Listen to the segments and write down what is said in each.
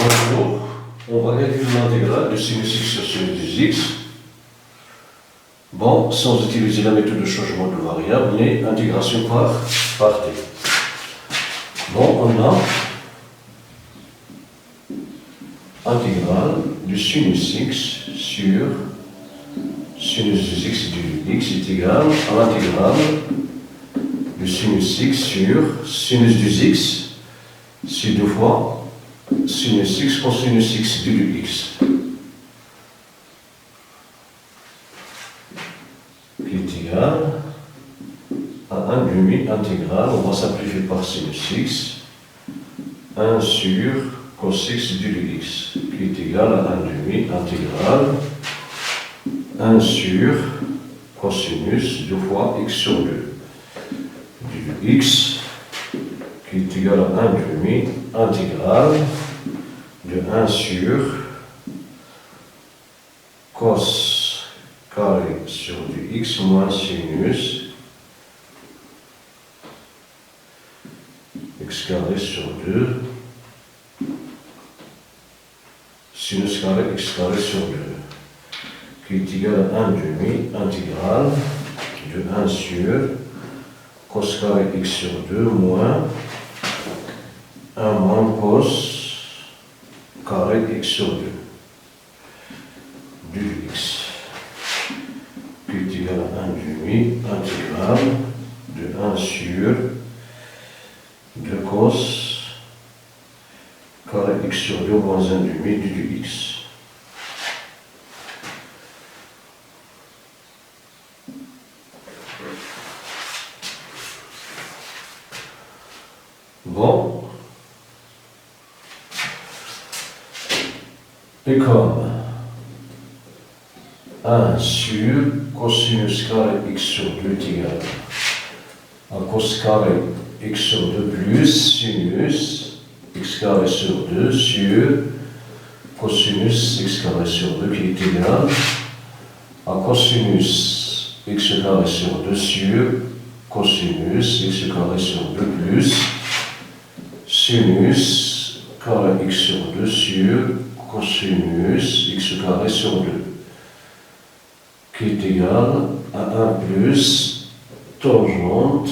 Bonjour, on va calculer l'intégrale de sinus x sur sinus x. Bon, sans utiliser la méthode de changement de variable, mais intégration par t. Bon, on a intégrale du sinus x sur sinus x du x est égal à l'intégrale du sinus x sur sinus du x, c'est deux fois sinus x cosinus x du x, qui est égal à 1 demi intégrale, on va simplifier par sinus x, 1 sur cos x du x, qui est égal à 1 demi intégrale, 1 sur cosinus 2 fois x sur 2 du x, qui est égal à 1 demi intégrale de 1 sur cos carré sur du x moins sinus x carré sur 2 sinus carré x carré sur 2, qui est égal à 1 demi intégrale de 1 sur cos carré x sur 2 moins 1 moins cos carré x sur 2 du x, qui est égal à 1 demi intégrale de 1 sur 2 cos carré x sur 2 moins 1 demi du x. Bon, et comme 1 sur cosinus carré x sur 2 est égal à cos carré x sur 2 plus sinus x carré sur 2 sur cosinus x carré sur 2, qui est égal à cosinus x carré sur 2 sur cosinus x carré sur 2 plus sinus carré x sur 2 sur cosinus x carré sur 2, qui est égal à 1 plus tangente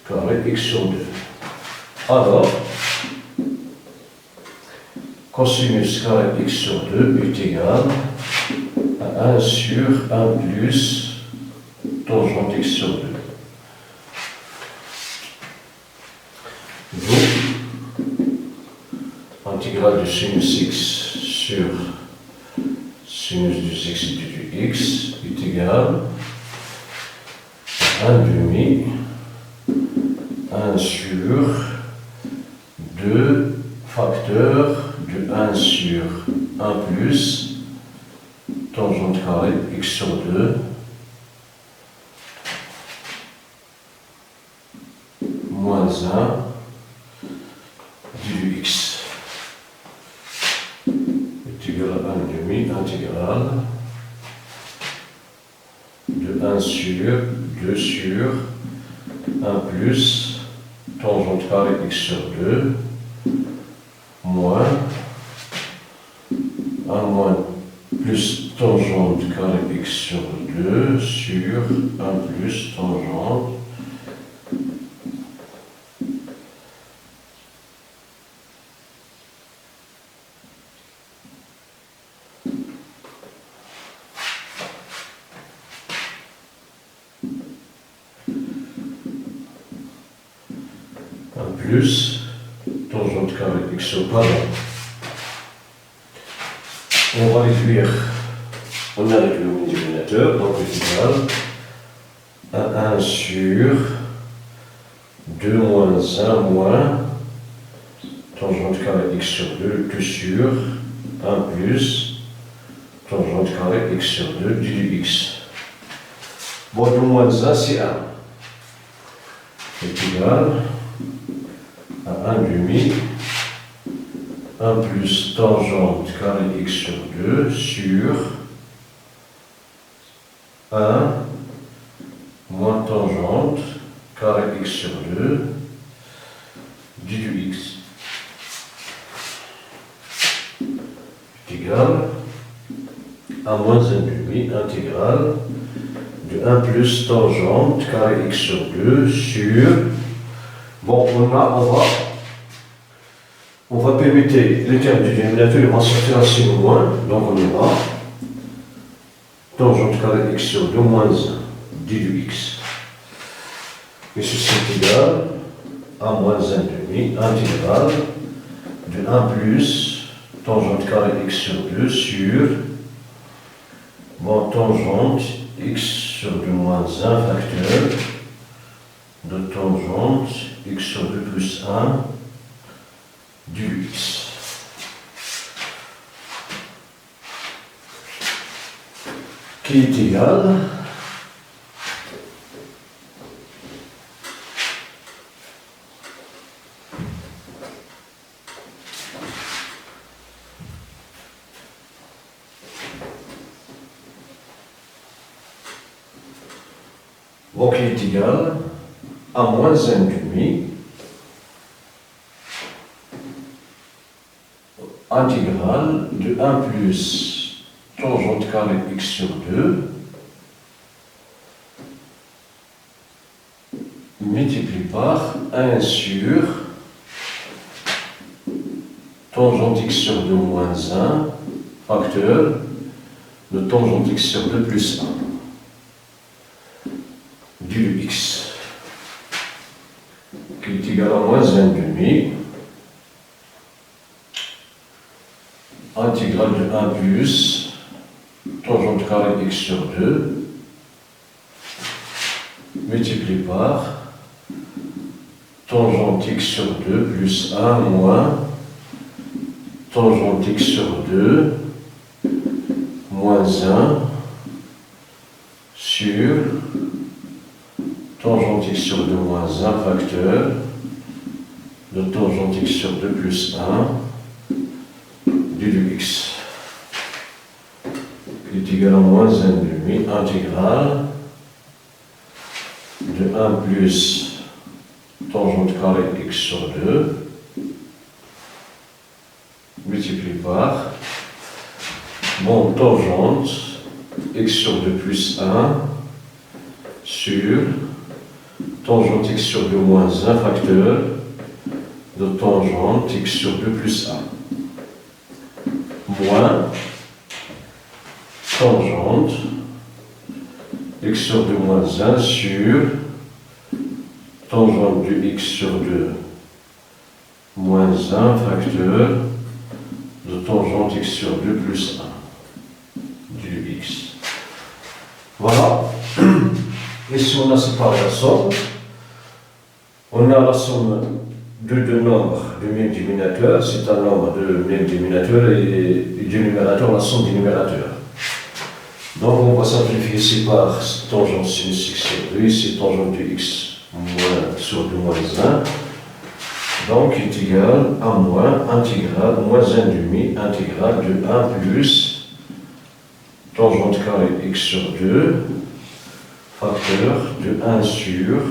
carré x sur 2. Alors, cosinus carré x sur 2 est égal à 1 sur 1 plus tangente x sur 2. Intégrale du sinus x sur sinus du x du x est égal à 1 demi 1 sur 2 facteurs de 1 sur 1 plus tangente carré x sur 2 moins 1 du x. Égal à 1 demi intégrale de 1 sur 2 sur 1 plus tangente carré x sur 2 moins 1 moins plus tangente carré x sur 2 sur 1 plus tangente plus tangente carré x sur pardon. On va réduire, on a réduit le dénominateur, donc c'est égal à 1 sur 2 moins 1 moins tangente carré x sur 2 plus sur 1 plus tangente carré x sur 2 du x. Bon, 2 moins 1 c'est 1. C'est égal à 1 demi 1 plus tangente carré x sur 2 sur 1 moins tangente carré x sur 2 du x. intégrale de 1 plus tangente carré x sur 2 sur... Bon, on va permettre les termes du dénominateur, ils vont sortir assez loin, donc on aura tangente carré x sur 2 moins 1 d du x. Et ceci est égal à moins 1 demi intégrale de 1 plus tangente carré x sur 2 sur tangente x sur 2 moins 1 facteur de tangente x sur 2 plus 1 du x. Qui est égal qui est égal à moins 1 demi intégrale de 1 plus tangente carré x sur 2 multiplié par 1 sur tangente x sur 2 moins 1 facteur de tangente x sur 2 plus 1 du x qui est égal à moins 1 demi intégrale de 1 plus tangente carré x sur 2 multiplié par tangente x sur 2 plus 1 moins tangente x sur 2 moins 1 sur tangente x sur 2 moins 1 facteur de tangente x sur 2 plus 1 du x qui est égal à moins 1 demi intégrale de 1 plus tangente carré x sur 2 multiplié par tangente x sur 2 plus 1 sur tangente x sur 2 moins 1 facteur de tangente x sur 2 plus 1 moins tangente x sur 2 moins 1 sur tangente du x sur 2 moins 1 facteur de tangente x sur 2 plus 1 du x. Voilà. Et si on a séparé la somme, on a la somme de deux nombres du même dénominateur, c'est un nombre de même dénominateur et du numérateur, la somme des numérateurs. Donc on va simplifier ici par tangente sinus x sur 2, ici tangente de x sur 2 moins 1. Donc il est égal à moins intégrale, moins 1 demi intégrale de 1 plus tangente carré x sur 2 facteur de 1 sur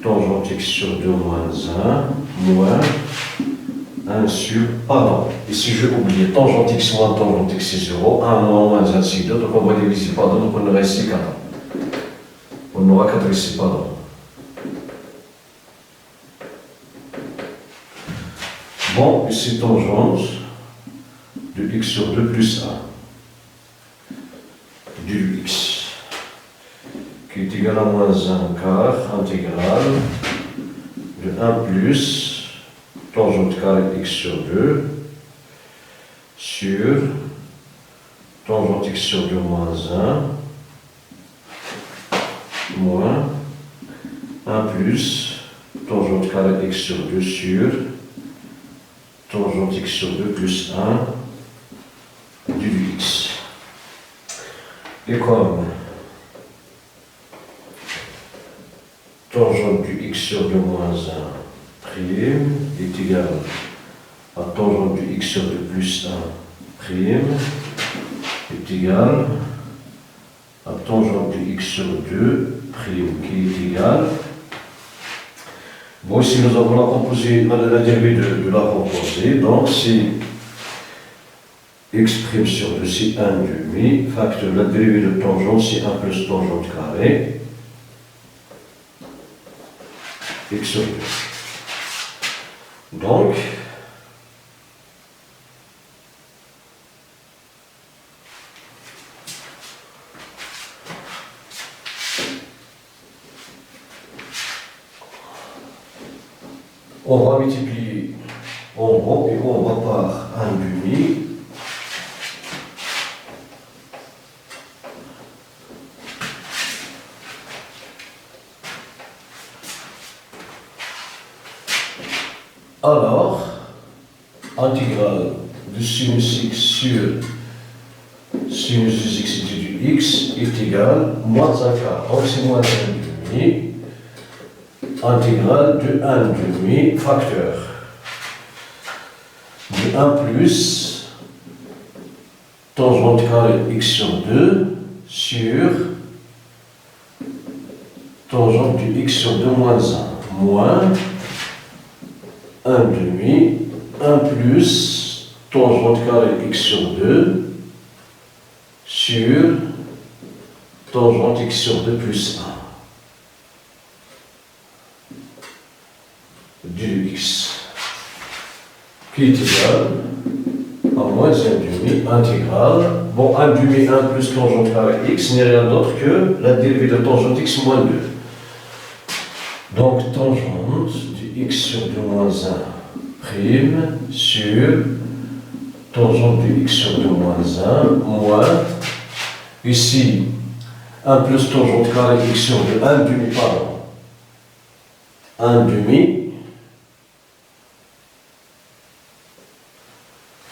tangente x sur 2 moins 1 moins 1 sur, pardon, ici je vais oublier tangente x moins tangente x c'est 0, 1 moins 1 c'est 2, donc on va diviser par 2, donc on aura ici 4. On aura 4 ici, pardon. Bon, ici tangente de x sur 2 plus 1 du x qui est égal à moins 1 quart intégrale de 1 plus tangente carré x sur 2 sur tangente x sur 2 moins 1 moins 1 plus tangente carré x sur 2 sur tangente x sur 2 plus 1 du x. Et comme tangente du x sur 2 moins 1 prime est égal à tangente du x sur 2 plus 1 prime est égal à tangente du x sur 2 prime qui est égal. Bon, ici nous avons la dérivée de la composée, donc c'est x' sur 2 c'est 1 demi, facteur la dérivée de tangente c'est 1 plus tangente carrée, x sur 2. Donc, on va multiplier en haut et en bas par 1 demi. Alors, intégrale de sinus x sur sinus x du x est égale moins 1 quart. Donc c'est moins 1 demi. Intégrale de 1 demi facteur de 1 plus tangente carrée x sur 2 sur tangente du x sur 2 moins 1 moins 1 demi 1 plus tangente carrée x sur 2 sur tangente x sur 2 plus 1 du x qui est égal à moins 1 demi intégrale. Bon, 1 demi 1 plus tangente carrée x n'est rien d'autre que la dérivée de tangente x moins 2. Donc tangente du x sur 2 moins 1 prime sur tangente du x sur 2 moins 1 moins, ici 1 plus tangente carrée x sur 2, 1 demi, pardon, 1 demi,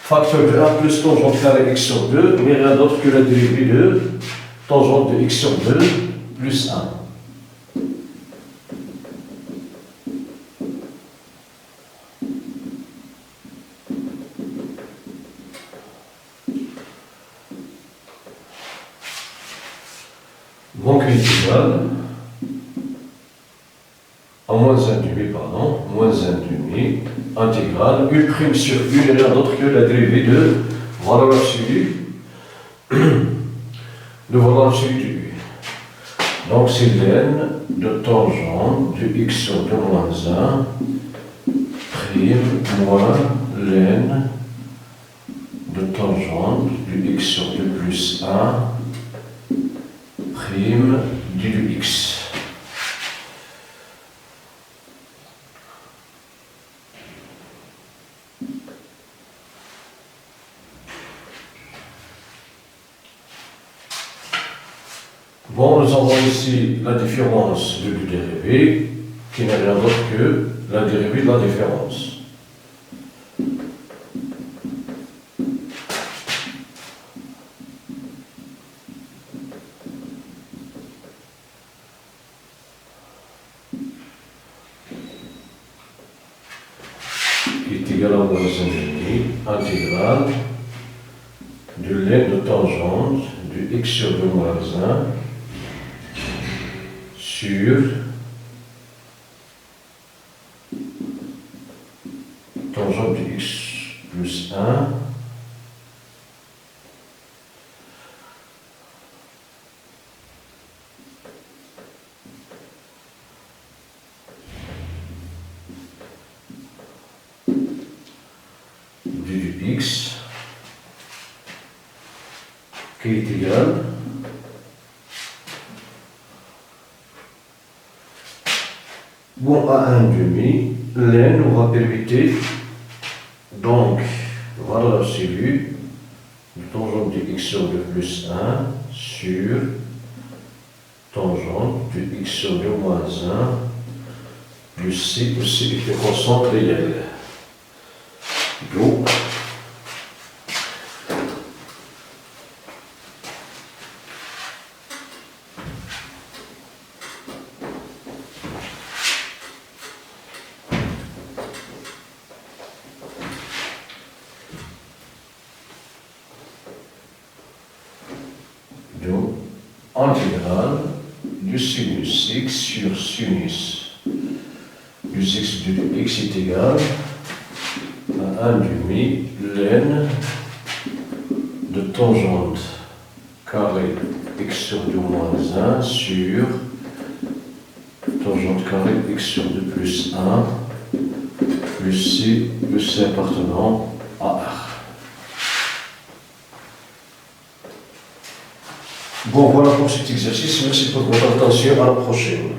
facteur de 1 plus tangente carrée x sur 2, mais rien d'autre que la dérivée de tangente de x sur 2 plus 1. Donc il est égal à moins 1 demi, pardon, moins 1 demi, intégrale, u prime sur u n'est rien d'autre que la dérivée de valeur absolue de valeur absolue de u. Donc c'est ln de tangente de x sur 2 moins 1 prime moins ln de tangente de x sur 2 plus 1 prime du x. Bon, nous avons ici la différence du dérivé, qui n'est rien d'autre que la dérivée de la différence. Qui est égale à moins 1 demi, intégrale de ln de tangente du x sur 2 moins 1 sur tangente de x plus 1 du x qui est égal bon à 1 demi, ln on va permuter donc valeur absolue de tangente de x sur 2 plus 1 sur tangente de x sur 2 moins 1 plus c aussi est constant réel. Donc intégrale du sinus x sur sinus du x de x est égal à 1 demi ln tangente carré x sur 2 moins 1 sur tangente carré x sur 2 plus 1 plus C appartenant à R. Bon, voilà pour cet exercice. Merci pour votre attention. À la prochaine.